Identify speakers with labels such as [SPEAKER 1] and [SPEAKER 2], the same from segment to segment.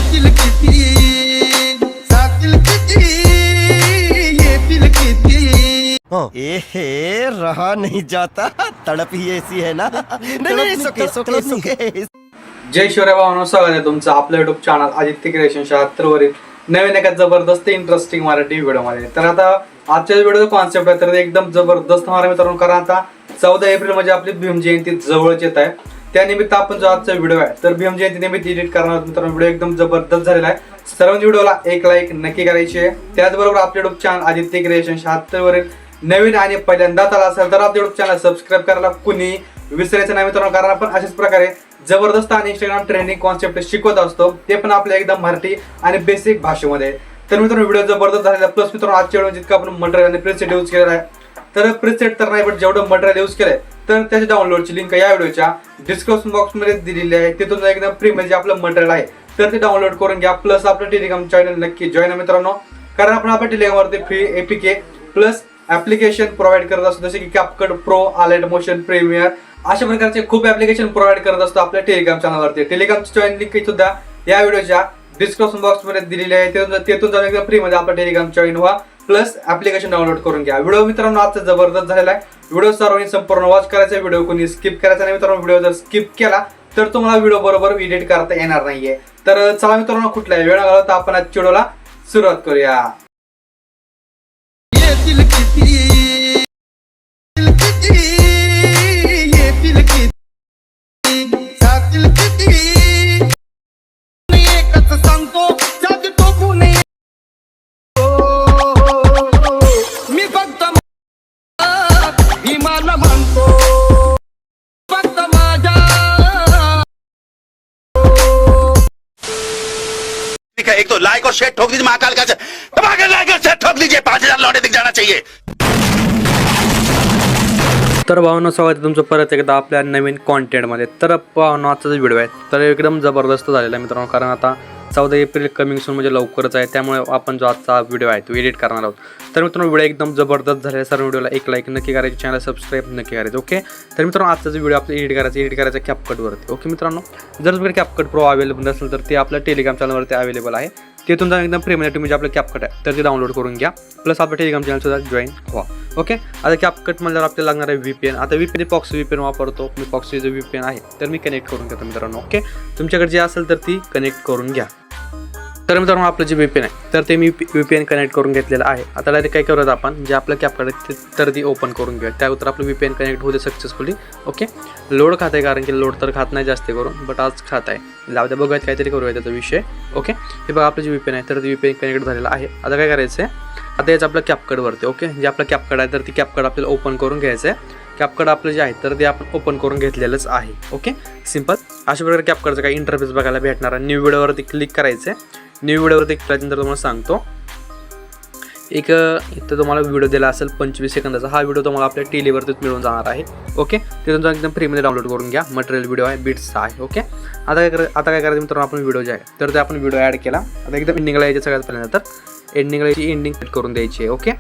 [SPEAKER 1] दिल किती सातील किती ये दिल किती
[SPEAKER 2] ए रहा नहीं जाता, तड़प ही ऐसी है ना। नहीं, सुके
[SPEAKER 3] जय शिवराय भावांनो, स्वागत आहे तुमचं आपल्या युट्यूब चॅनल आदित्य क्रिएशन 76 वरील नवीन एका जबरदस्त इंटरेस्टिंग मराठी व्हिडिओ मध्ये. तर आता आजच्या व्हिडिओचा कॉन्सेप्ट आहे तर एकदम जबरदस्त मारा मित्रांनो, कारण आता 14 एप्रिल म्हणजे आपली भीम जयंती जवळच येत आहे. त्यानिमित्त आपण जो आजचा व्हिडिओ आहे तर भीम जयंती निमित्त एडिट करणार मित्रांनो. व्हिडिओ एकदम जबरदस्त झालेला आहे. सर्वांनी व्हिडिओला एक लाईक नक्की करायची आहे. त्याचबरोबर आपल्या युट्यूब चॅनल आदित्य क्रिएशन 76 वरील नवीन आणि पहिल्यांदा आला असेल तर आपल्या युट्यूब चॅनल सबस्क्राईब करायला कुणी विसरायचं नाही मित्रांनो, कारण आपण अशाच प्रकारे जबरदस्त आणि इंस्टाग्राम ट्रेंडिंग कॉन्सेप्ट शिकवत असतो, ते पण आपल्या एकदम मराठी आणि बेसिक भाषेमध्ये. तर मित्रांनो व्हिडिओ जबरदस्त झालेला. प्लस मित्रांनो आजच्या व्हिडिओ जितकं आपण मटेरियल आणि प्रीसेट यूज केलेला आहे तर प्रीसेट तर नाही पण जेवढं मटेरियल यूज केलंय तर त्याच्या डाउनलोडची लिंक या व्हिडिओच्या डिस्क्रिप्शन बॉक्स मध्ये दिलेली आहे. तिथून एकदम फ्री मध्ये आपलं मटेरियल आहे तर ते डाउनलोड करून घ्या. प्लस आपलं टेलिग्राम चॅनल नक्की जॉईन आहे मित्रांनो, कारण आपण आपल्या टेलिग्रामवरती free APK plus application provide करत असतो, जसे की CapCut pro, Alight Motion, premiere अशा प्रकारचे खूप ऍप्लिकेशन प्रोव्हाइड करत असतो आपल्या टेलिग्राम चॅनलवरती. टेलिग्रामची जॉईन लिंक सुद्धा या व्हिडिओच्या डिस्क्रिप्शन बॉक्स मध्ये दिलेली आहे. तिथून जाऊन एकदम फ्री मध्ये आपला टेलिग्राम जॉईन व्हा प्लस ऍप्लिकेशन डाउनलोड करून घ्या. व्हिडिओ मित्रांनो आजचा जबरदस्त झालेला आहे. व्हिडिओ सर्वांनी संपूर्ण वॉच करायचा, व्हिडिओ कोणी स्किप करायचा नाही मित्रांनो. व्हिडिओ जर स्किप केला तर तुम्हाला व्हिडिओ बरोबर एडिट करता येणार नाहीये. तर चला मित्रांनो कुठलाही वेळ घालवता आपण आजच्या व्हिडिओला सुरुवात करूया.
[SPEAKER 1] ये दिल किती दिल किती ये दिल किती सातील किती एकच सांगतो जग तो पुणे मी फक्त विमान म्हणतो फक्त माझ्या
[SPEAKER 4] एक तो लाइक और शेयर ठोक दीजिए, महाकाल का लाइक और शेयर ठोक दीजिए, 5000 लौटे दिख जाना चाहिए.
[SPEAKER 3] तर भावना स्वागत आहे तुमचं परत एकदा आपल्या नवीन कॉन्टेंटमध्ये. तर भावना आजचा जो व्हिडिओ आहे तर एकदम जबरदस्त झालेला आहे मित्रांनो, कारण आता 14 एप्रिल कमिंग सून म्हणजे लवकरच आहे. त्यामुळे आपण जो आजचा व्हिडिओ आहे तो एडिट करणार आहोत. तर मित्रांनो व्हिडिओ एकदम जबरदस्त झालेला आहे. सर्व व्हिडिओला एक लाईक नक्की करायची, चॅनल सबस्क्राईब नक्की करायचं. ओके तर मित्रांनो आजचा जो व्हिडिओ आपल्याला एडिट करायचा कॅपकटवरती. ओके मित्रांनो जर तुमच्याकडे कॅपकट प्रो अवेलेबल नसेल तर ते आपल्या टेलिग्राम चॅनलवरती अवेलेबल आहे. तिथून जाऊन एकदम फ्रीमध्ये तुम्ही जे आपलं कॅपकट आहे तर ते डाउनलोड करून घ्या. प्लस आपल्या टेलिग्राम चॅनल सुद्धा जॉईन व्हा. ओके आता कॅपकट म्हणल्यावर आपल्याला लागणार आहे VPN. आता VPN पॉक्स VPN वापरतो मी, पॉक्सची जो VPN आहे तर मी कनेक्ट करून घेतो मित्रांनो. ओके तुमच्याकडे जे असेल तर ती कनेक्ट करून घ्या. तर मित्रांनो आपलं जे VPN आहे तर ते मी VPN कनेक्ट करून घेतलेलं आहे. आता डायरेक्ट काय करूयात आपण जे आपलं कॅपकट आहे तर ती ओपन करून घेऊया. त्यानंतर आपलं VPN कनेक्ट होते सक्सेसफुली. ओके लोड खात आहे, कारण की लोड तर खात नाही जास्त करून, बट आज खात आहे. लावद्या बघूयात काहीतरी करूया त्याचा विषय. ओके हे बघा आपलं जे VPN आहे तर ते VPN कनेक्ट झालेलं आहे. आता काय करायचं आहे, आता याचं आपलं कॅपकटवरती. ओके जे आपलं कॅपकट आहे तर ती कॅपकट आपल्याला ओपन करून घ्यायचं आहे. कॅपकट आपलं जे आहे तर ते आपण ओपन करून घेतलेलंच आहे. ओके सिंपल अशा प्रकारे कॅपकटचं काही इंटरफेस बघायला भेटणार आहे. न्यू व्हिडिओवरती क्लिक करायचं आहे. न्यू व्हिडिओवरती क्लिक केल्यानंतर तुम्हाला सांगतो एक इथं तुम्हाला व्हिडिओ दिला असेल 25 सेकंदाचा. हा व्हिडिओ तुम्हाला आपल्या टेलीवरतीच मिळून जाणार आहे. ओके तिथून जाऊन एकदम फ्रीमध्ये डाउनलोड करून घ्या. मटेरियल व्हिडिओ आहे, बीट्सचा आहे. ओके आता काय करायचं मित्रांनो, आपण व्हिडिओ जे आहे तर ते आपण व्हिडिओ ॲड केला. आता एकदम एंडिंगला यायचं सगळ्यात पहिल्यांदा तर एंडिंगला याची एंडिंग सेट करून द्यायची आहे. ओके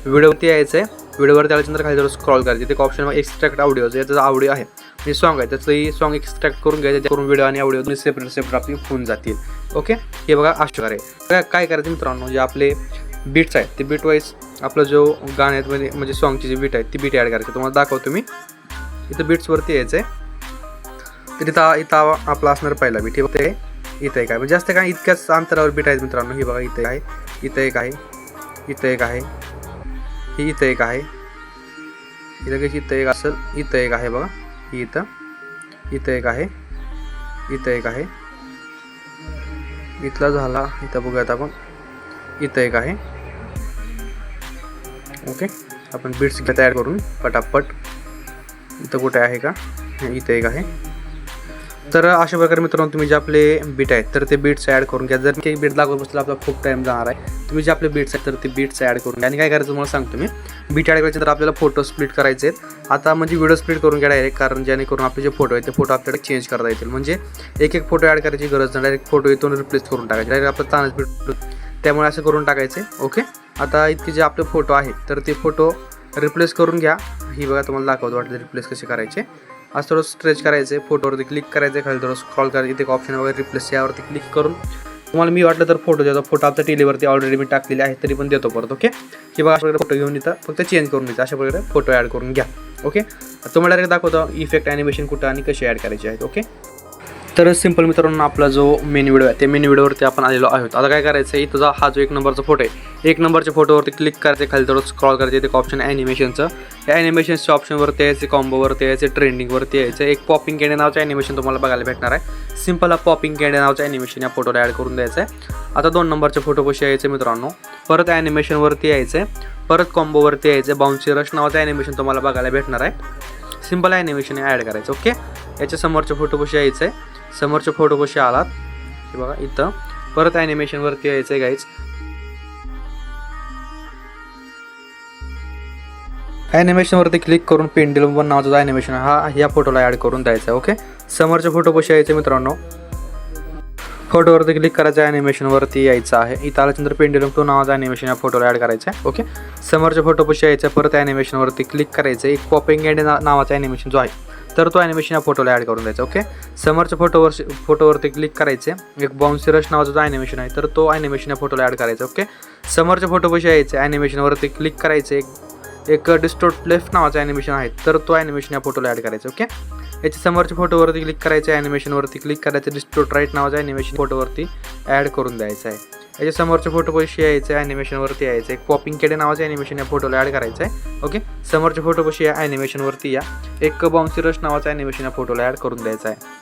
[SPEAKER 3] व्हिडिओवरती यायचं आहे. व्हिडिओवरती आल्यानंतर खाली जर स्क्रॉल करायचं तिथे ऑप्शन एक्स्ट्रॅक्ट ऑडिओ याचा ऑडिओ आहे म्हणजे सॉन्ग आहे त्याचं सॉन्ग एक्स्ट्रॅक्ट करून घ्यायचं, करून व्हिडिओ आणि ऑडिओ दोन्ही सेपरेट आपली होऊन जातील. ओके हे बघा अशा प्रकारे काय करायचं मित्रांनो, जे आपले बीट्स आहेत ते बीट वाईज आपलं जो गाण्यात म्हणजे सॉन्गची जी बीट आहे ती बीट ॲड करायची. तुम्हाला दाखवतो मी. इथं बीट्सवरती यायचं आहे तर इथं आपला असणार पहिला बीट. हे बघते इथं एक आहे म्हणजे जास्त काय इतक्याच अंतरावर बीट आहेत मित्रांनो. हे बघा इथं आहे, इथं एक आहे, इथं एक आहे, ही इथं एक आहे, इथं कशी इथं एक असेल, इथं एक आहे बघा, ही इथं एक आहे, इथं एक आहे, इथला झाला. इथं बघूयात आपण, इथं एक आहे. ओके आपण बीट्स तयार करून पटापट. इथं कुठे आहे का, इथं एक आहे. तर अशा प्रकारे मित्रांनो तुम्ही जे आपले बीट आहेत तर ते बीट्स ॲड करून घ्या. जर काही बीट लागत बसला आपला खूप टाईम जाणार आहे. तुम्ही जे आपले बीट्स आहेत तर ते बीट्स ॲड करून घ्या. आणि काय करायचं तुम्हाला सांगतो मी, बीट ॲड करायचे तर आपल्याला फोटो स्प्लिट करायचे आहेत. आता म्हणजे व्हिडिओ स्प्लिट करून घ्या डायरेक्ट, कारण जेणेकरून आपले जे फोटो आहेत ते फोटो आपल्याला चेंज करता येतील. म्हणजे एक फोटो ॲड करायची गरज नाही, डायरेक्ट फोटो इथून रिप्लेस करून टाकायचे. डायरेक्ट आपलं तानच बीट, त्यामुळे असं करून टाकायचे. ओके आता इतके जे आपले फोटो आहेत तर ते फोटो रिप्लेस करून घ्या. ही बघा तुम्हाला दाखवतो वाटतं रिप्लेस कसे करायचे. असं थोडं स्ट्रेच करायचे, फोटोवरती क्लिक करायचे, खाली थोडं स्क्रॉल करायचं, इथे एक ऑप्शन वगैरे रिप्लेस यावरती क्लिक करून तुम्हाला मी वाटलं तर फोटो देतो, फोटो आपल्या टेलीवरती ऑलरेडी मी टाकलेले आहे तरी पण देतो परत. ओके, की बघा अशा प्रकारे फोटो घेऊन इथं फक्त चेंज करून द्यायचा, अशा प्रकारे फोटो ॲड करून घ्या. ओके, तुम्हाला डायरेक्ट दाखवतो इफेक्ट ॲनिमेशन कुठं आणि कसे ॲड करायचे आहेत. ओके, तर सिंपल मित्रांनो आपला जो मेन व्हिडिओ आहे ते मेन व्हिडिओवरती आपण आलेलो आहोत. आता काय करायचं आहे, तुझा हा जो 1 नंबरचा फोटो आहे, 1 नंबरच्या फोटोवरती क्लिक करायचं, खाली थोडं स्क्रॉल करायचं, एक ऑप्शन ॲनिमेशनचं, या ॲनिमेशनच्या ऑप्शनवरती यायचे, कॉम्बोवरती यायचे, ट्रेंडिंगवरती यायचं, एक पॉपिंग कॅन्डी नावाचं ॲनिमेशन तुम्हाला बघायला भेटणार आहे. सिंपल हा पॉपिंग कॅन्डी नावाचं ॲनिमेशन या फोटोला ॲड करून द्यायचं आहे. आता 2 नंबरच्या फोटोपाशी यायचं मित्रांनो, परत ॲनिमेशनवरती यायचं, परत कॉम्बोवरती यायचं, बाउन्सी रश नावाचं ॲनिमेशन तुम्हाला बघायला भेटणार आहे. सिंपल ॲनिमेशन ॲड करायचं. ओके, याच्या समोरच्या फोटोपाशी यायचं आहे, समोरच्या फोटोपाशी आलात हे बघा इथं, परत ॲनिमेशनवरती यायचं आहे गाईज. ॲनिमेशनवरती क्लिक करून पेंडुलम वन नावाचा जो ॲनिमेशन हा या फोटोला ॲड करून द्यायचा आहे. ओके, समोरच्या फोटोपाशी यायचं मित्रांनो, फोटोवरती क्लिक करायचं, ॲनिमेशनवरती यायचं आहे, इथं आल्यानंतर पेंडुलम 2 नावाचा ॲनिमेशन या फोटोला ॲड करायचं आहे. ओके, समोरच्या फोटोपाशी यायचं, परत ॲनिमेशनवरती क्लिक करायचं, एक पॉपिंग कॅन्डी नावाचा ॲनिमेशन जो आहे तर तो ॲनिमेशन या फोटोला ॲड करून द्यायचा. ओके, समोरच्या फोटोवरती क्लिक करायचे, एक बाउन्सी रश नावाचा जो ॲनिमेशन आहे तर तो ॲनिमेशन या फोटोला ॲड करायचा. ओके, समोरच्या फोटोपाशी यायचं, ॲनिमेशनवरती क्लिक करायचे, एक डिस्टोर्ट लेफ्ट नावाचं ॲनिमेशन आहे तर तो ॲनिमेशन या फोटोला ॲड करायचं. ओके, याच्या समोरच्या फोटोवरती क्लिक करायचं, ॲनिमेशनवरती क्लिक करायचं, डिस्टोर्ट राईट नावाचं ॲनिमेशन फोटोवरती ॲड करून द्यायचं आहे. याच्या समोरच्या फोटोपाशी यायचं, ॲनिमेशनवरती यायचं, एक पॉपिंग कॅन्डी नावाचं ॲनिमेशन या फोटोला ॲड करायचं आहे. ओके, समोरच्या फोटोपाशी या, ॲनिमेशनवरती या, एक बाउन्सी रश नावाचं ॲनिमेशन या फोटोला ॲड करून द्यायचं आहे.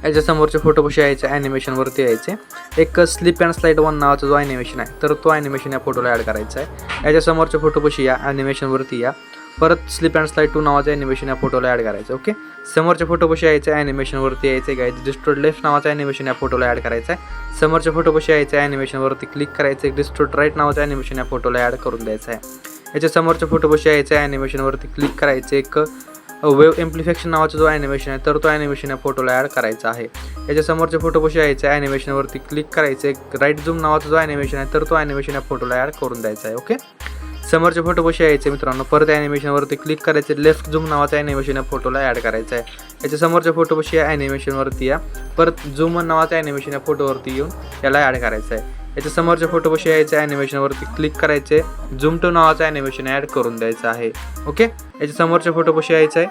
[SPEAKER 3] याच्या समोरच्या फोटोपाशी यायचं, ॲनिमेशनवरती यायचे, एक स्लिप अँड स्लाइड 1 नावाचा जो ॲनिमेशन आहे तर तो ॲनिमेशन या फोटोला ॲड करायचा आहे. याच्या समोरच्या फोटोपाशी या, ॲनिमेशनवरती या, परत स्लिप अँड स्लाइड 2 नावाचं ॲनिमेशन या फोटोला ॲड करायचं. ओके, समोरच्या फोटोपाशी यायचं, ॲनिमेशनवरती यायचं, गाईज डिस्टोर्ट लेफ्ट नावाचं ॲनिमेशन या फोटोला ॲड करायचं आहे. समोरच्या फोटोपाशी यायचं, ॲनिमेशनवरती क्लिक करायचं, एक डिस्टोर्ट राईट नावाचं ॲनिमेशन या फोटोला ॲड करून द्यायचं आहे. याच्या समोरच्या फोटोपाशी यायचं, ॲनिमेशनवरती क्लिक करायचं, एक वेव एम्प्लिफिकेशन नावाचा जो ॲनिमेशन आहे तर तो ॲनिमेशन या फोटोला ॲड करायचा आहे. याच्या समोरच्या फोटोपाशी यायचं, ॲनिमेशनवरती क्लिक करायचं, एक राईट झूम नावाचा जो ॲनिमेशन आहे तर तो ॲनिमेशन या फोटोला ॲड करून द्यायचा आहे. ओके, समोरच्या फोटोपाशी यायचे मित्रांनो, परत ॲनिमेशनवरती क्लिक करायचे, लेफ्ट झूम नावाचं ॲनिमेशन या फोटोला ॲड करायचं आहे. याच्या समोरच्या फोटोपाशी या, ॲनिमेशनवरती या, परत झूम नावाचं ॲनिमेशन या फोटोवरती येऊन याला ॲड करायचं आहे. याच्या समोरच्या फोटोपाशी यायचं, ॲनिमेशनवरती क्लिक करायचे, झूम टू नावाचं ॲनिमेशन ॲड करून द्यायचं आहे. ओके, याच्या समोरच्या फोटोपाशी यायचं आहे,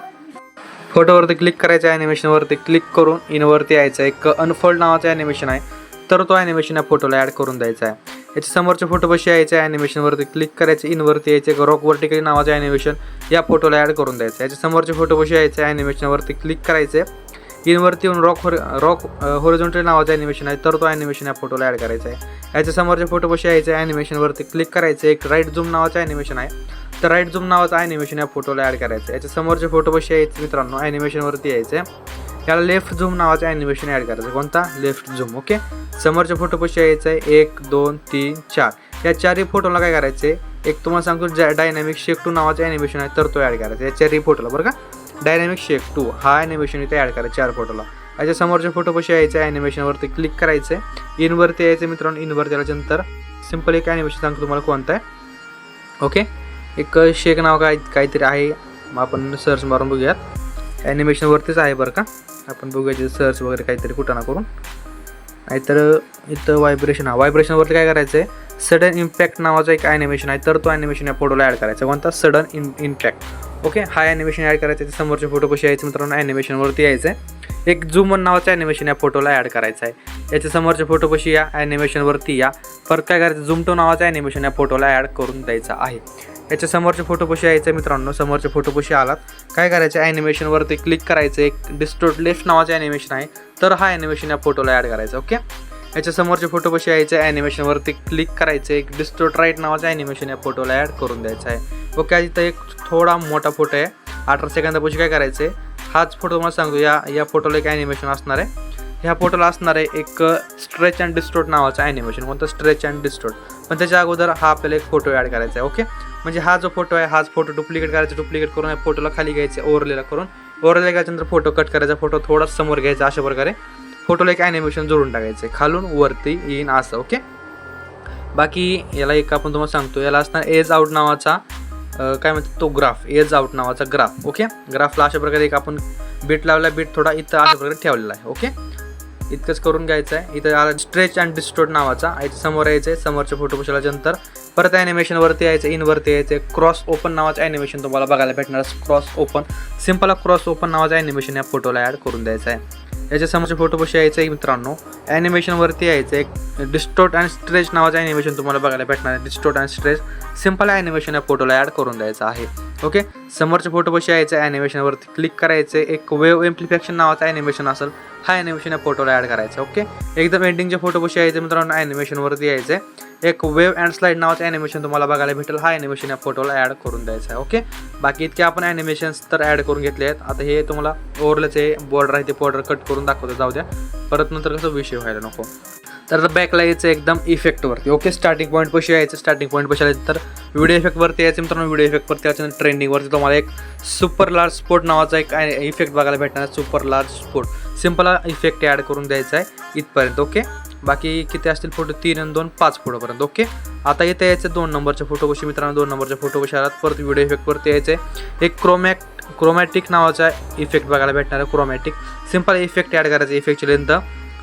[SPEAKER 3] फोटोवरती क्लिक करायचं, ॲनिमेशनवरती क्लिक करून इनवरती यायचं, एक अनफोल्ड नावाचं ॲनिमेशन आहे तर तो ॲनिमेशन या फोटोला ॲड करून द्यायचा आहे. याच्या समोरच्या फोटोपाशी यायचं, ॲनिमेशनवरती क्लिक करायचं, इनवरती यायचं, एक रॉक वर्टिकली नावाचं ॲनिमेशन या फोटोला ॲड करून द्यायचं. याच्या समोरच्या फोटोपाशी यायचं, ॲनिमेशनवरती क्लिक करायचं, इनवरती येऊन रॉक हॉरिझॉन्टल नावाचं ॲनिमेशन आहे तर तो ॲनिमेशन या फोटोला ॲड करायचा आहे. याच्या समोरच्या फोटोपाशी यायचं, ॲनिमेशनवरती क्लिक करायचं, एक राईट झूम नावाचं ॲनिमेशन आहे तर राईट झूम नावाचं ॲनिमेशन या फोटोला ॲड करायचं. याच्या समोरच्या फोटोपाशी यायचं मित्रांनो, ॲनिमेशनवरती यायचं, याला लेफ्ट झूम नावाचं ॲनिमेशन ॲड करायचं. कोणता? Left zoom. ओके, समोरच्या फोटोपाशी यायचं आहे, 1 2 3 4 या 4ही फोटोला काय करायचं आहे, एक तुम्हाला सांगतो डायनॅमिक शेक 2 नावाचं ॲनिमेशन आहे तर तो ॲड करायचा. या 4ही फोटोला बरं का, डायनॅमिक शेक 2 हा ॲनिमेशन इथे ॲड करायचा 4 फोटोला. याच्या समोरच्या फोटोपाशी यायचं, ॲनिमेशनवरती क्लिक करायचं, इनवरती यायचं मित्रांनो, इनवरती आल्यानंतर सिंपल एक ॲनिमेशन सांगतो तुम्हाला कोणतं आहे. ओके, एक शेक नाव काहीतरी आहे, मग आपण सर्च मारून बघूयात, ॲनिमेशनवरतीच आहे बरं का, आपण बघूया सर्च वगैरे काहीतरी कुठं ना करून. नाहीतर इथं व्हायब्रेशनवरती काय करायचं आहे, सडन इम्पॅक्ट नावाचा एक ॲनिमेशन आहे तर तो ॲनिमेशन या फोटोला ॲड करायचा. कोणता? Sudden impact. ओके, हा ॲनिमेशन ॲड करायचं. त्याच्या समोरच्या फोटोपाशी यायचं मित्रांनो, ॲनिमेशनवरती यायचं आहे, एक झूम नावाचं ॲनिमेशन या फोटोला ॲड करायचं आहे. याच्या समोरच्या फोटोपाशी या, ॲनिमेशनवरती या, परत काय करायचं, झूम टू नावाचं ॲनिमेशन या फोटोला ॲड करून द्यायचं आहे. याच्या समोरच्या फोटोपाशी यायचं मित्रांनो, समोरच्या फोटोपाशी आलात काय करायचं, ॲनिमेशनवरती क्लिक करायचं, एक डिस्टोर्ट लेफ्ट नावाचं ॲनिमेशन आहे तर हा ॲनिमेशन या फोटोला ॲड करायचं. ओके, याच्या समोरच्या फोटोपाशी यायचं, ॲनिमेशनवरती क्लिक करायचं, एक डिस्टोर्ट राईट नावाचं ॲनिमेशन या फोटोला ॲड करून द्यायचं आहे. ओके, इथं एक थोडा मोठा फोटो आहे, 18 सेकंदापाशी काय करायचं आहे, हाच फोटो तुम्हाला सांगतो, या फोटोला एक ॲनिमेशन असणार आहे, ह्या फोटोला असणार आहे एक स्ट्रेच अँड डिस्टोर्ट नावाचं ॲनिमेशन. कोणतं? Stretch and distort. पण त्याच्या अगोदर हा आपल्याला एक फोटो ॲड करायचा आहे. ओके, म्हणजे हा जो फोटो आहे हाच फोटो डुप्लिकेट करायचा, डुप्लिकेट करून या फोटोला खाली घ्यायचं, ओव्हरलेला करून, ओव्हरले घ्यायच्यानंतर फोटो कट करायचा, फोटो थोडा समोर घ्यायचा, अशा प्रकारे फोटोला एक ॲनिमेशन जोडून टाकायचं आहे, खालून वरती येईन असं. ओके, बाकी याला एक आपण तुम्हाला सांगतो, याला असणार एज आउट नावाचा काय म्हणतो तो ग्राफ, एज आउट नावाचा ग्राफ. ओके, ग्राफला अशा प्रकारे एक आपण बीट लावला, बीट थोडा इथं अशा प्रकारे ठेवलेला आहे. ओके, इतकंच करून घ्यायचं आहे. इथं आला स्ट्रेच अँड डिस्टोर्ट नावाचा, इथे समोर यायचं आहे. समोरच्या फोटोपाशी आल्यानंतर परत ॲनिमेशनवरती यायचं, इनवरती यायचं. क्रॉस ओपन नावाचं ॲनिमेशन तुम्हाला बघायला भेटणार. Cross open, simple cross open नावाचं ॲनिमेशन या फोटोला ॲड करून द्यायचं आहे. याच्या समोरच्या फोटोपाशी यायचं आहे मित्रांनो. ॲनिमेशनवरती यायचं, एक डिस्टोर्ट अँड स्ट्रेच नावाचं ॲनिमेशन तुम्हाला बघायला भेटणार आहे. Distort and stretch simple animation या फोटोला ॲड करून द्यायचं आहे. ओके, समोरच्या फोटोपाशी यायचं, ॲनिमेशनवरती क्लिक करायचं. एक वेव्ह एम्प्लिफिकेशन नावाचं ॲनिमेशन असेल, हा ॲनिमेशन या फोटोला ॲड करायचं. ओके, एकदम एंडिंगच्या फोटोपाशी यायचं मित्रांनो. ॲनिमेशनवरती यायचं, एक वेव्ह अँड स्लाईड नावाचं ॲनिमेशन तुम्हाला बघायला भेटेल, हा ॲनिमेशन या फोटोला ॲड करून द्यायचं आहे. ओके, बाकी इतके आपण ॲनिमेशन्स तर ॲड करून घेतले आहेत. आता हे तुम्हाला ओव्हरलचे बॉर्डर आहे ते बॉर्डर कट करून दाखवतो, जाऊ द्या, परत नंतर कसं विषय व्हायला नको. तर बॅकला यायचं एकदम इफेक्टवरती. ओके, स्टार्टिंग पॉईंट पाशी यायचं. स्टार्टिंग पॉईंट पाशी आलं तर व्हिडिओ इफेक्टवरती यायचं मित्रांनो. व्हिडिओ इफेक्टवरती यायचं, ट्रेंडिंगवरती तुम्हाला एक सुपर लार्ज स्पोर्ट नावाचा एक इफेक्ट बघायला भेटणार. Super large sport simple effect add करून द्यायचा आहे इथपर्यंत. ओके, बाकी किती असतील फोटो, 3 आणि 2 5 फोटोपर्यंत. ओके, आता इथे यायचं 2 नंबरच्या फोटोपाशी मित्रांनो. 2 नंबरच्या फोटोपाशी आलात, परत व्हिडिओ इफेक्टवरती यायचे. एक क्रोमॅटिक नावाचा इफेक्ट बघायला भेटणार आहे. क्रोमॅटिक सिम्पल इफेक्ट ॲड करायचं. इफेक्टची लेंथ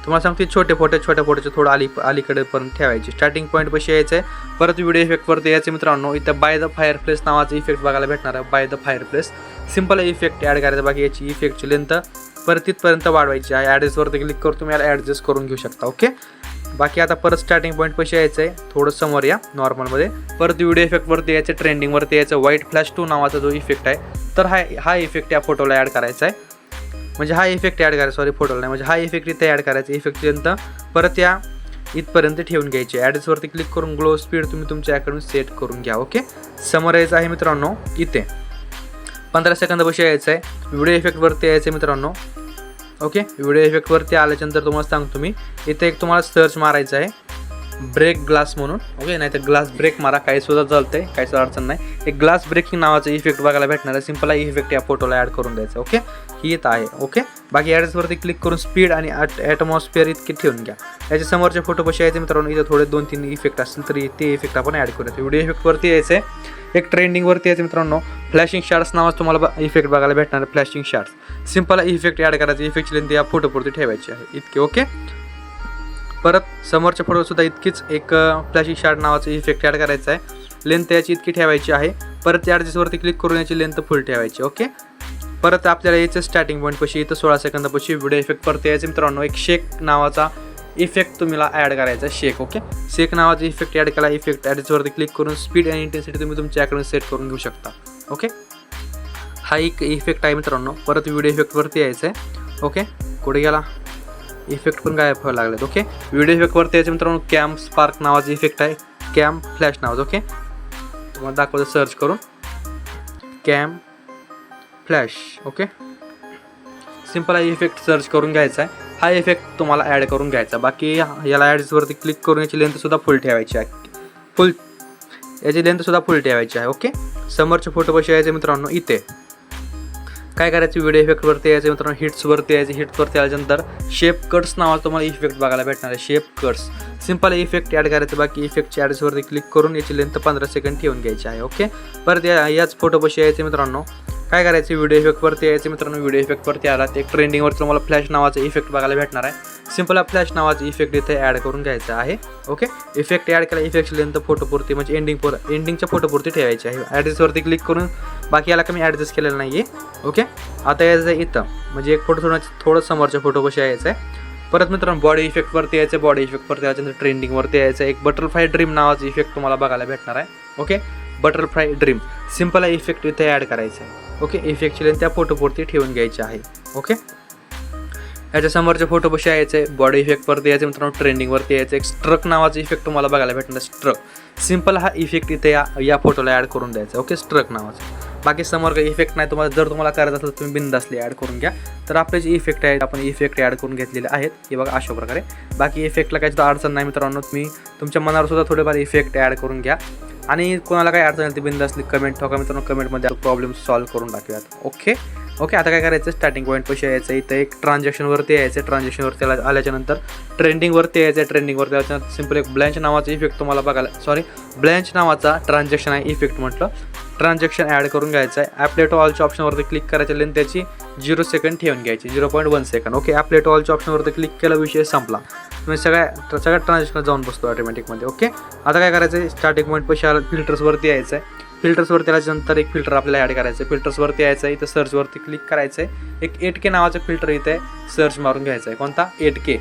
[SPEAKER 3] तुम्हाला सांगते छोट्या फोटोचे थोडं अलीकडेपर्यंत ठेवायचे. स्टार्टिंग पॉईंट पाशी यायचं आहे. परत व्हिडिओ इफेक्टवरती यायचं मित्रांनो. इथं बाय द फायर प्लेस नावाचा इफेक्ट बघायला भेटणार आहे. By the fireplace simple effect add करायचं. बाकी याची इफेक्टची लेंथ परत तिथपर्यंत वाढवायची आहे. ॲडजस्टवरती क्लिक करून तुम्ही याला ॲडजस्ट करून घेऊ शकता. ओके, बाकी आता परत स्टार्टिंग पॉईंट पाशी यायचं आहे, थोडं समोर या नॉर्मलमध्ये. परत व्हिडिओ इफेक्टवरती यायचं, ट्रेंडिंगवरती यायचं. व्हाईट फ्लॅश 2 नावाचा जो इफेक्ट आहे, तर हा इफेक्ट या फोटोला ॲड करायचा आहे. म्हणजे हा इफेक्ट ॲड करायचा, सॉरी फोटोला नाही, म्हणजे हा इफेक्ट इथे ॲड करायचा. इफेक्टची लेंथ परत या इथपर्यंत ठेवून घ्यायची. ॲडजस्टवरती क्लिक करून ग्लो स्पीड तुम्ही तुमच्या ॲकडून सेट करून घ्या. ओके, समोर यायचं आहे मित्रांनो. इथे 15 सेकंदापाशी यायचं आहे. व्हिडिओ इफेक्टवरती यायचं मित्रांनो. ओके, व्हिडिओ इफेक्टवरती आल्याच्यानंतर तुम्हाला सांगतो मी, इथे एक तुम्हाला सर्च मारायचं आहे, ब्रेक ग्लास म्हणून. ओके, नाही तर ग्लास ब्रेक मारा, काही सुद्धा चालतंय, काही सुद्धा अडचण नाही. एक ग्लास ब्रेकिंग नावाचा इफेक्ट बघायला भेटणार आहे. सिम्पल इफेक्ट या फोटोला ॲड करून द्यायचं. ओके, ही येत आहे. ओके, बाकी ॲड्सवरती क्लिक करून स्पीड आणि ॲटमॉस्फिअर इतके ठेवून घ्या. याच्या समोरच्या फोटोपाशी यायचे मित्रांनो. इथे थोडे 2-3 इफेक्ट असतील तरी ते इफेक्ट आपण ॲड करूया. व्हिडिओ इफेक्टवरती यायचं आहे. एक ट्रेंडिंगवरती यायचं मित्रांनो. फ्लॅशिंग शॉट्स नावाचं तुम्हाला इफेक्ट बघायला भेटणार आहे. Flashing shots simple effect add करायचं. इफेक्टची लेंथ या फोटोपुरती ठेवायची आहे इतके. ओके, परत समोरच्या फोटोसुद्धा इतकीच एक फ्लॅशिंग शॉट नावाचं इफेक्ट ॲड करायचं आहे. लेंथ याची इतकी ठेवायची आहे. परत ॲडजस्टवरती क्लिक करून याची लेंथ फुल ठेवायची. ओके, परत आपल्याला याचं स्टार्टिंग पॉईंटपाशी इथं 16 सेकंदापाशी व्हिडिओ इफेक्टवरती यायचं मित्रांनो. एक शेक नावाचा इफेक्ट तुम्हाला ॲड करायचा आहे. शेक. ओके, शेक नावाचा इफेक्ट ॲड केला. इफेक्ट ॲडजस्टवरती क्लिक करून स्पीड आणि इंटेन्सिटी तुम्ही तुमच्याकडून सेट करून घेऊ शकता. ओके, हा एक इफेक्ट आहे मित्रांनो. परत व्हिडिओ इफेक्टवरती यायचं आहे. ओके, कुठे गेला इफेक्ट पण गायब व्हायला लागलेत. ओके, व्हिडिओ इफेक्टवरती यायचं मित्रांनो. कॅम स्पार्क नावाचा इफेक्ट आहे. कॅम फ्लॅश नावाचं. ओके, तुम्हाला दाखवतं सर्च करून, कॅम फ्लॅश. ओके, सिम्पल हा इफेक्ट सर्च करून घ्यायचा आहे. हा इफेक्ट तुम्हाला ॲड करून घ्यायचा. बाकी याला ॲड्सवरती क्लिक करून याची लेंथसुद्धा फुल ठेवायची आहे. याची लेंथसुद्धा फुल ठेवायची आहे. ओके, समोरच्या फोटोपाशी यायचे मित्रांनो. इथे काय करायचं, व्हिडिओ इफेक्टवरती यायचं मित्रांनो. हिट्सवरती यायचं. हिट्सवरती आल्यानंतर शेप कट्स नावाचा तुम्हाला इफेक्ट बघायला भेटणार आहे. Shape cuts simple effect add करायचं. बाकी इफेक्टच्या ॲड्सवरती क्लिक करून याची लेंथ 15 सेकंद ठेवून घ्यायची आहे. ओके, परत याच फोटोपाशी यायचं मित्रांनो. काय करायचं, व्हिडिओ इफेक्टवरती यायचं मित्रांनो. व्हिडिओ इफेक्टवरती आलात, एक ट्रेंडिंगवरती तुम्हाला फ्लॅश नावाचा इफेक्ट बघायला भेटणार आहे. सिम्पल फ्लॅश नावाचा इफेक्ट इथे ॲड करून घ्यायचा आहे. ओके, इफेक्ट ॲड केला. इफेक्टची लेंथ फोटोपुरती म्हणजे एंडिंगच्या फोटोपुरती ठेवायची आहे. ॲड्रेसवरती क्लिक करून, बाकी याला कमी ॲडजस्ट केलेलं नाही आहे. ओके, आता यायचं आहे इथं, म्हणजे एक फोटो थोडं समोरच्या फोटोपाशी यायचं आहे. परत मित्रांनो बॉडी इफेक्टवरती यायचं. बॉडी इफेक्टवरती यायचं, ट्रेंडिंगवरती यायचं. एक बटरफ्लाय ड्रीम नावाचा इफेक्ट तुम्हाला बघायला भेटणार आहे. Okay, butterfly dream simple effect इथे ॲड करायचं आहे. ओके, इफेक्टची लेंथ त्या फोटोपुरती ठेवून घ्यायची आहे. ओके, याच्या समोरच्या फोटोपाशी यायचं आहे. बॉडी इफेक्टवरती यायचं मित्रांनो. ट्रेंडिंगवरती यायचं. एक स्ट्रक नावाचा इफेक्ट तुम्हाला बघायला भेटणार. स्ट्रक सिम्पल हा इफेक्ट इथे या फोटोला ॲड करून द्यायचा. ओके, स्ट्रक नावाचा. बाकी समोर काही इफेक्ट नाही. जर तुम्हाला करायचं असेल तर तुम्ही बिनधास्त ॲड करून घ्या. तर आपले जे इफेक्ट आहेत आपण इफेक्ट ॲड करून घेतलेले आहेत. हे बघा अशा प्रकारे. बाकी इफेक्टला काही सुद्धा अडचण नाही मित्रांनो. तुम्ही तुमच्या मनावर सुद्धा थोडेफार इफेक्ट ॲड करून घ्या. आणि कोणाला काही अडचण ती बिनधास्त कमेंट ठोका मित्रांनो. कमेंटमध्ये प्रॉब्लेम सॉल्व्ह करून टाकूयात. ओके, आता काय करायचं, स्टार्टिंग पॉईंटपाशी यायचं. इथं एक ट्रान्झॅक्शनवरती यायचं. ट्रान्झॅक्शनवरती आल्याच्यानंतर ट्रेंडिंगवरती यायचं. ट्रेंडिंगवरती आल्याच्यानंतर सिम्पल एक ब्लँच नावाचा इफेक्ट तुम्हाला बघायला, ब्लँच नावाचा ट्रान्झॅक्शन आहे इफेक्ट म्हटलं. ट्रान्झॅक्शन ॲड करून घ्यायचं आहे. ॲप्लाय टू ऑलच्या ऑप्शनवरती क्लिक करायचं आणि त्याची 0 सेकंड ठेवून घ्यायची, 0.1 सेकंड. ओके, ॲप्लाय टू ऑलच्या ऑप्शनवरती क्लिक केला, विषय संपला. तुम्ही सगळ्या ट्रान्झॅक्शन जाऊन बसतो ऑटोमॅटिकमध्ये. ओके, आता काय करायचं आहे, स्टार्टिंग पॉईंट पैसे फिल्टर्सवरती यायचं आहे. फिल्टर्सवरती आल्यानंतर एक फिल्टर आपल्याला ॲड करायचं आहे. फिल्टर्सवरती यायचं आहे, इथं सर्चवरती क्लिक करायचं आहे. एक 8K नावाचं फिल्टर इथे सर्च मारून घ्यायचं आहे. कोणता? 8K.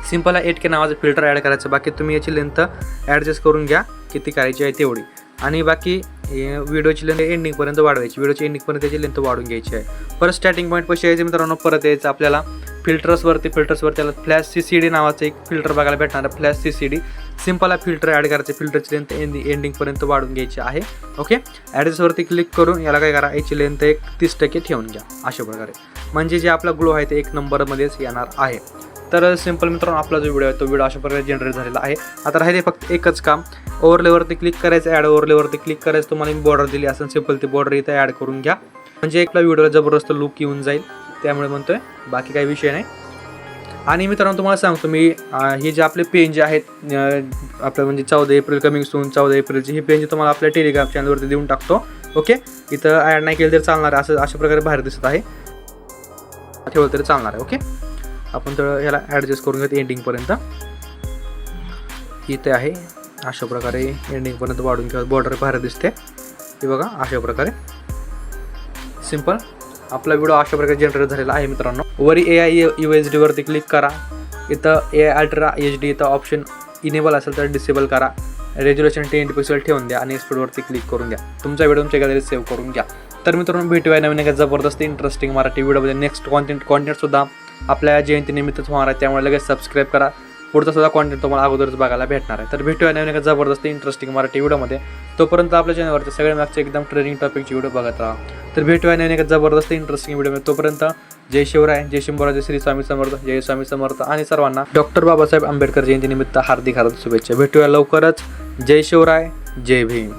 [SPEAKER 3] सिम्पल आहे, 8K नावाचं फिल्टर ॲड करायचं. बाकी तुम्ही याची लेंथ ॲडजस्ट करून घ्या किती करायची आहे तेवढी. आणि बाकी व्हिडिओची लेंथ एंडिंगपर्यंत वाढवायची, व्हिडिओची एंडिंगपर्यंत त्याची लेंथ वाढून घ्यायची आहे. परत स्टार्टिंग पॉईंट पैसे यायचे मित्रांनो. परत यायचं आपल्याला फिल्टर्सवरती त्याला फ्लॅश CCD नावाचं एक फिल्टर बघायला भेटणार आहे, फ्लॅश CCD. सिम्पल आहे, फिल्टर ॲड करायचं, फिल्टरची लेंथ एंडिंगपर्यंत वाढून घ्यायची आहे. ओके, ॲडजस्टवरती क्लिक करून याला काय करा, याची लेंथ एक 30% ठेवून घ्या अशा प्रकारे. म्हणजे जे आपला ग्लो आहे ते 1 नंबरमध्येच येणार आहे. तर सिम्पल मित्रांनो आपला जो व्हिडिओ आहे तो व्हिडिओ अशा प्रकारे जनरेट झालेला आहे. आता राहिले फक्त एकच काम, ओव्हरलेवरती क्लिक करायचं, ॲड ओव्हरलेवरती क्लिक करायचं. तुम्हाला मी बॉर्डर दिली असेल, सिम्पल ती बॉर्डर इथे ॲड करून घ्या. म्हणजे आपला व्हिडिओला जबरदस्त लुक येऊन जाईल, त्यामुळे म्हणतोय, बाकी काही विषय नाही. आणि मित्रांनो तुम्हाला सांगतो मी, हे जे आपले पेन जे आहेत आपलं म्हणजे 14 एप्रिल कमिंग सून, 14 एप्रिलची ही पेन जी तुम्हाला आपल्या टेलिग्राम चॅनलवरती देऊन टाकतो. ओके, इथं ॲड नाही केलं तरी चालणार आहे, अशा प्रकारे बाहेर दिसत आहे, ठेवलं तरी चालणार आहे. ओके, आपण तर ह्याला ॲडजस्ट करून घेतो एंडिंगपर्यंत. इथे आहे अशा प्रकारे एंडिंगपर्यंत वाढून घ्या, बॉर्डर बाहेर दिसते हे बघा अशा प्रकारे. सिम्पल आपला व्हिडिओ अशा प्रकारे जनरेट झालेला आहे मित्रांनो. वरी AI UHD वरती क्लिक करा. इथं AI अल्ट्रा HD इथं ऑप्शन इनेबल असेल तर डिसेबल करा. रेझोल्युशन 10 पिक्सल ठेवून द्या आणि एक्सपोर्टवरती क्लिक करून द्या. तुमचा व्हिडिओ तुमच्या गॅलरीत सेव्ह करून घ्या. तर मित्रांनो भेटूया नवीन एका जबरदस्त इंटरेस्टिंग मराठी व्हिडिओमध्ये. नेक्स्ट कॉन्टेंटसुद्धा आपल्या जयंतीनिमित्तच होणार आहे, त्यामुळे लगेच सबस्क्राईब करा. पुढचा सुद्धा कॉन्टेंट तुम्हाला अगोदरच बघायला भेटणार आहे. तर भेटूया नवीन एका जबरदस्त इंटरेस्टिंग मराठी व्हिडिओमध्ये. तोपर्यंत आपल्या चॅनलवरचे सगळे मागचे एकदम ट्रेनिंग टॉपिकची व्हिडिओ बघत राहा. तर भेटूया नवीन एका जबरदस्त इंटरेस्टिंग व्हिडिओमध्ये. तोपर्यंत जय शिवराय, जय शंभूराज, जय श्री स्वामी समर्थ, जय स्वामी समर्थ. आणि सर्वांना डॉक्टर बाबासाहेब आंबेडकर जयंतीनिमित्त हार्दिक शुभेच्छा. भेटूया लवकरच. जय शिवराय, जय भीम.